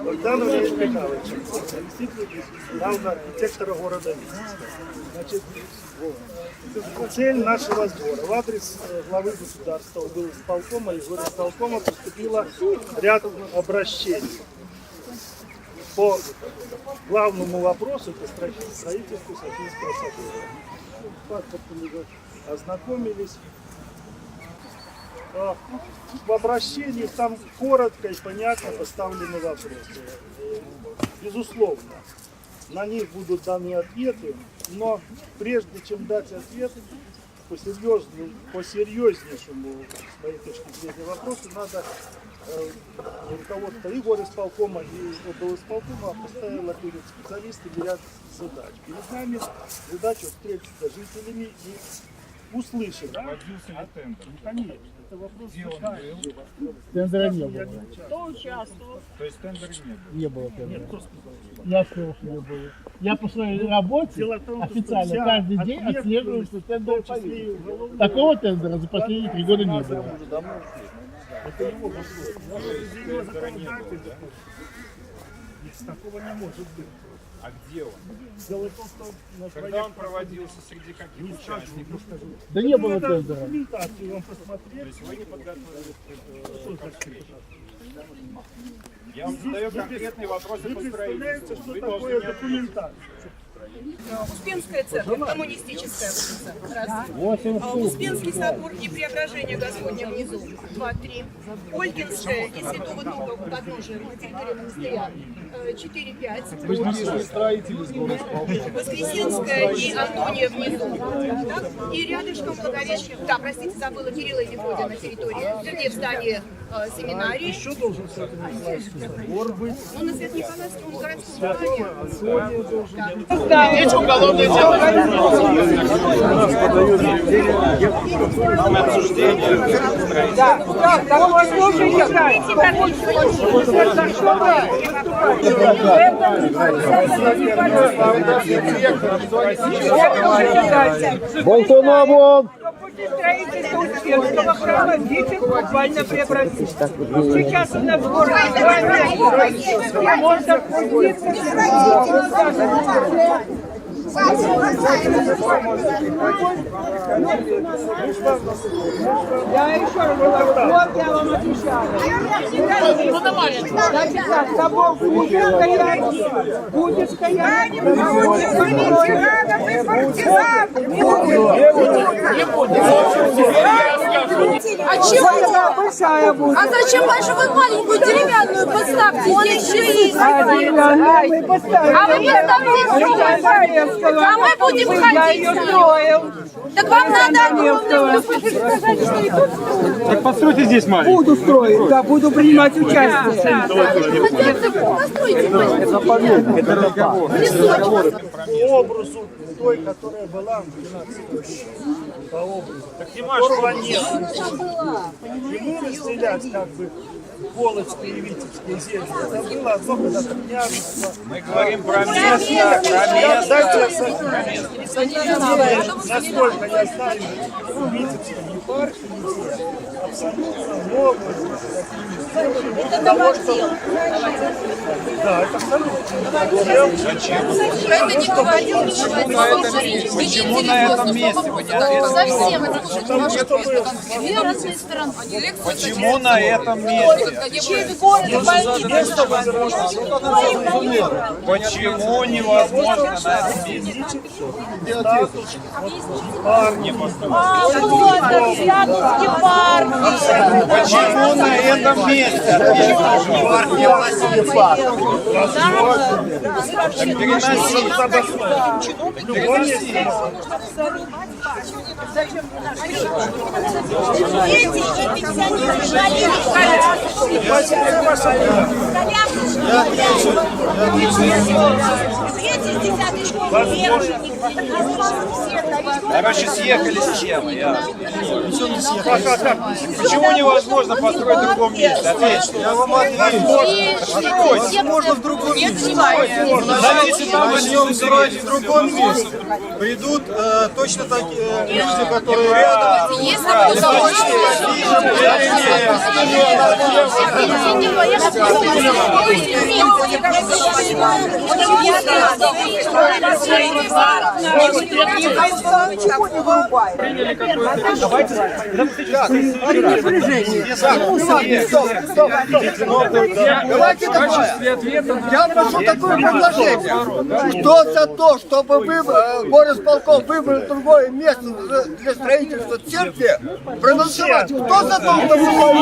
Богдана Валерия Михайловича, заместителя главного архитектора города Витебска. Значит, цель нашего сбора. В адрес главы государства, облисполкома и горисполкома поступило ряд обращений по главному вопросу, это строительству Софийского собора. Ознакомились. В обращении там коротко и понятно поставлены вопросы. Безусловно, на них будут даны ответы, но прежде чем дать ответ по серьезнейшему, с моей точки зрения, вопросу, надо руководство и горисполкома, и облисполкома поставило перед специалистами ряд задач. Перед нами задача встретиться с жителями и услышать. Проводился ли тендер? Конечно, это вопрос. Тендера не было. Кто участвовал? То есть тендера не было? Не было тендера. Нет, кто сказал? Я сказал, что не было. Я по своей работе Дело в том, что официально вся каждый день отслеживаю, что тендер повесили. Такого тендера за последние 3 года не было. Это его вопрос. Его законодательство. Такого не может быть. А где он? Дело в том, что на Когда он проводился, среди каких участников? Да не было надо тендера. документацию вам То посмотреть. есть вы не подготовились Что к значит? встрече? Я вам задаю конкретные вопросы Вы по представляете, строительству. что Вы такое должны мне документация? Успенская церковь, коммунистическая улица. Раз. 8 штук. Успенский собор и Преображение Господня внизу. 2, 3. Ольгинская и Святого Духа у подножия на территории монастыря. 4, 5. Воскресенская и Антония внизу. Так? И рядышком Благовещение. Да, простите, забыла Кирилла и Мефодия на территории. Вернее, в здании семинарии. Еще должен Свято-Николаевский собор быть. Ну, на Свято-Николаевском городском плане. Антония должен быть. Эти уголовные дела. Болтунову! Строительство Успенского храма Витебск буквально преобразится. Сейчас у нас в городе ремонтом Я еще раз говорю, вот я вам отвечаю. Значит так, собор Путинская 1, Путинская 1, А чего? большая будет. А зачем вашу вы маленькую деревянную поставьте? Здесь еще есть. А деревянную мы поставили. А вы поставьте А мы будем я ее ходить. строил. Так вам надо огромный сказать, что и тут. Так постройте здесь маленький. Буду строить, да, буду принимать участие. Постройте. По образу той, которая была в 12 веке. По образу. Которого нет. И мы разделять как бы Полоцкие и Витебские земли. Это было одно когда-то княжество. Мы говорим про место, Насколько я знаю, Витебская епархия абсолютно новая. Это новодел. Да, это абсолютно. Это не проводил ничего. Почему на этом месте? Вы не ответили. Совсем это Потому что мы две разные стороны. Почему на этом месте? Через город Почему невозможно на этом месте? парни Святовский парк. Почему на этом месте? Дети и пенсионеры жалели Дети из 10-й школы Возможно. Короче, съехали с темы. Почему невозможно построить в другом месте? Ответьте. Я вам Можно в другом месте. Начнем строить в другом месте. Придут точно такие люди, которые рядом. Давайте такое. Я вношу такое предложение. Кто за то, чтобы горосполком выбрал другое место для строительства церкви, проголосовать? Кто за то, чтобы...